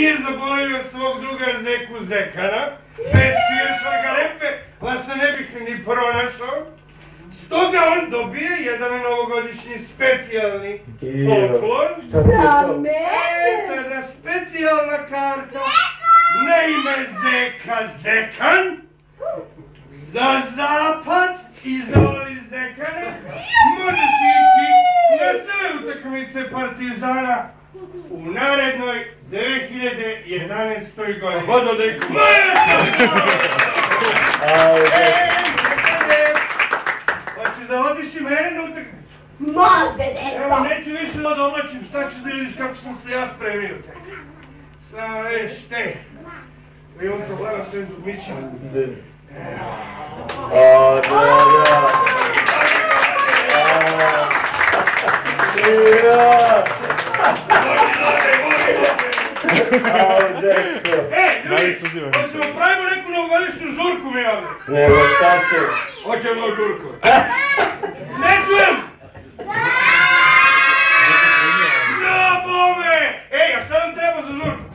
Nije zaboravio svog druga Zeku Zekana, bez čije šargarepe vas se ne bih ni pronašao. Stoga on dobije jedan novogodišnji specijalni poklon. Za mene? Tada specijalna karta na ime Zeka Zekan za zapad i za Oli Zekana možeš ići na sve utakmice Partizana u narednoj 2011. godini. Vodo Deko! Hoćeš da odiš i mene na utakmicu? Može, Evo, Deko! neću više da odoblačim, sad ćeš da vidiš kako sam se ja spremio tek. Samo vidiš te. Imam problema s ovim dugmićima. O, dobro! Ljudi, hoćemo pravimo neku novogodišnju žurku mi ovdje. Nego šta se? Hoćemo žurku. Ne čujem! Ja, bome! Ej, a šta nam treba za žurku?